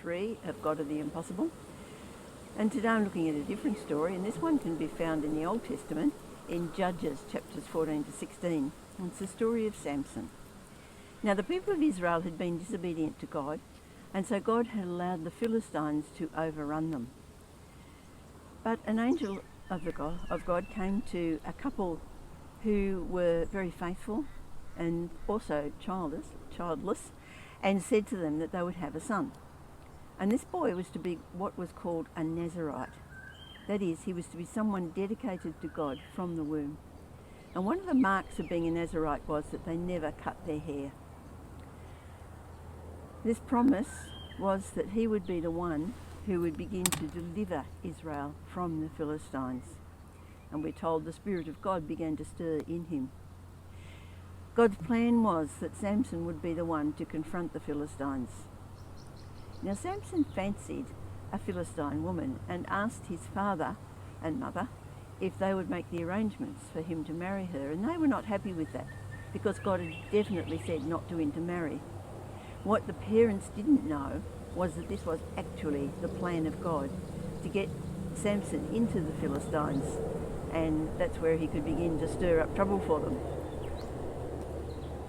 3 of God of the Impossible. And today I'm looking at a different story, and this one can be found in the Old Testament in Judges chapters 14 to 16. And it's the story of Samson. Now the people of Israel had been disobedient to God, and so God had allowed the Philistines to overrun them. But an angel of God came to a couple who were very faithful and also childless, and said to them that they would have a son. And this boy was to be what was called a Nazarite. That is, he was to be someone dedicated to God from the womb. And one of the marks of being a Nazarite was that they never cut their hair. This promise was that he would be the one who would begin to deliver Israel from the Philistines. And we're told the Spirit of God began to stir in him. God's plan was that Samson would be the one to confront the Philistines. Now Samson fancied a Philistine woman and asked his father and mother if they would make the arrangements for him to marry her, and they were not happy with that because God had definitely said not to intermarry. What the parents didn't know was that this was actually the plan of God to get Samson into the Philistines, and that's where he could begin to stir up trouble for them.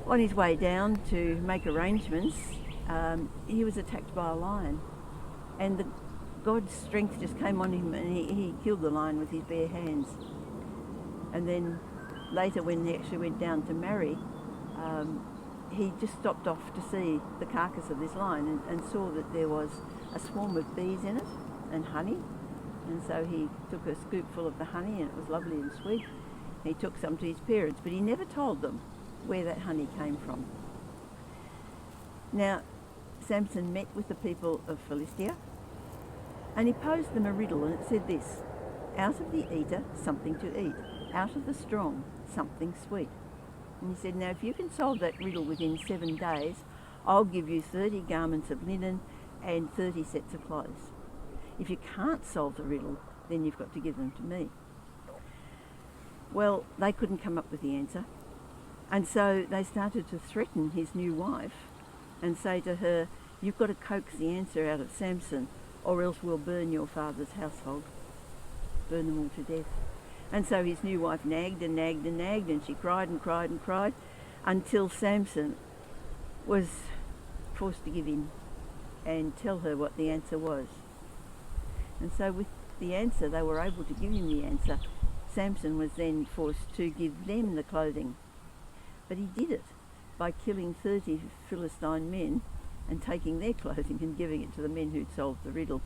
On his way down to make arrangements, he was attacked by a lion, and God's strength just came on him, and he killed the lion with his bare hands. And then later, when he actually went down to marry, he just stopped off to see the carcass of this lion and saw that there was a swarm of bees in it and honey. And so he took a scoopful of the honey, and it was lovely and sweet. He took some to his parents, but he never told them where that honey came from. Now, Samson met with the people of Philistia, and he posed them a riddle, and it said this: out of the eater, something to eat; out of the strong, something sweet. And he said, now if you can solve that riddle within 7 days, I'll give you 30 garments of linen and 30 sets of clothes. If you can't solve the riddle, then you've got to give them to me. Well, they couldn't come up with the answer. And so they started to threaten his new wife and say to her, you've got to coax the answer out of Samson, or else we'll burn your father's household. Burn them all to death. And so his new wife nagged and nagged and nagged, and she cried and cried and cried until Samson was forced to give in and tell her what the answer was. And so with the answer, they were able to give him the answer. Samson was then forced to give them the clothing. But he did it by killing 30 Philistine men and taking their clothing and giving it to the men who'd solved the riddle.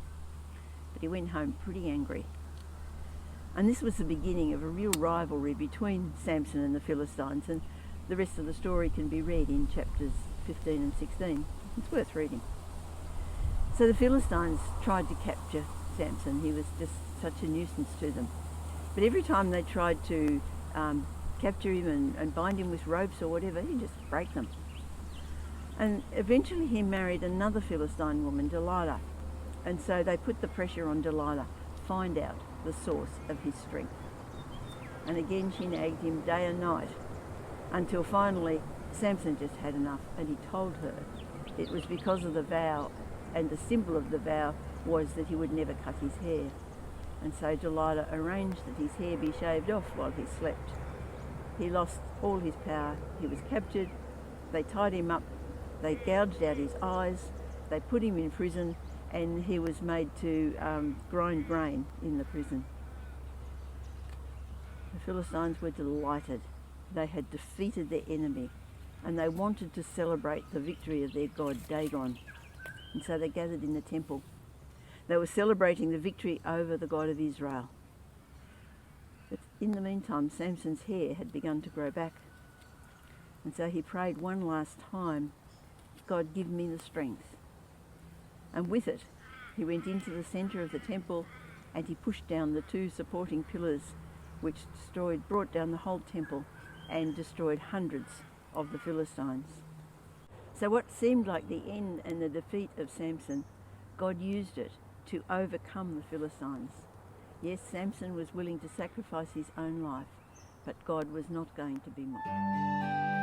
But he went home pretty angry. And this was the beginning of a real rivalry between Samson and the Philistines, and the rest of the story can be read in chapters 15 and 16. It's worth reading. So the Philistines tried to capture Samson. He was just such a nuisance to them. But every time they tried to capture him and bind him with ropes or whatever, he'd just break them. And eventually he married another Philistine woman, Delilah. And so they put the pressure on Delilah, find out the source of his strength. And again she nagged him day and night until finally Samson just had enough, and he told her it was because of the vow, and the symbol of the vow was that he would never cut his hair. And so Delilah arranged that his hair be shaved off while he slept. He lost all his power. He was captured. They tied him up. They gouged out his eyes. They put him in prison, and he was made to grind grain in the prison. The Philistines were delighted. They had defeated their enemy, and they wanted to celebrate the victory of their god Dagon. And so they gathered in the temple. They were celebrating the victory over the God of Israel. But in the meantime, Samson's hair had begun to grow back. And so he prayed one last time, God, give me the strength. And with it, he went into the centre of the temple, and he pushed down the 2 supporting pillars, which brought down the whole temple and destroyed hundreds of the Philistines. So what seemed like the end and the defeat of Samson, God used it to overcome the Philistines. Yes, Samson was willing to sacrifice his own life, but God was not going to be mocked.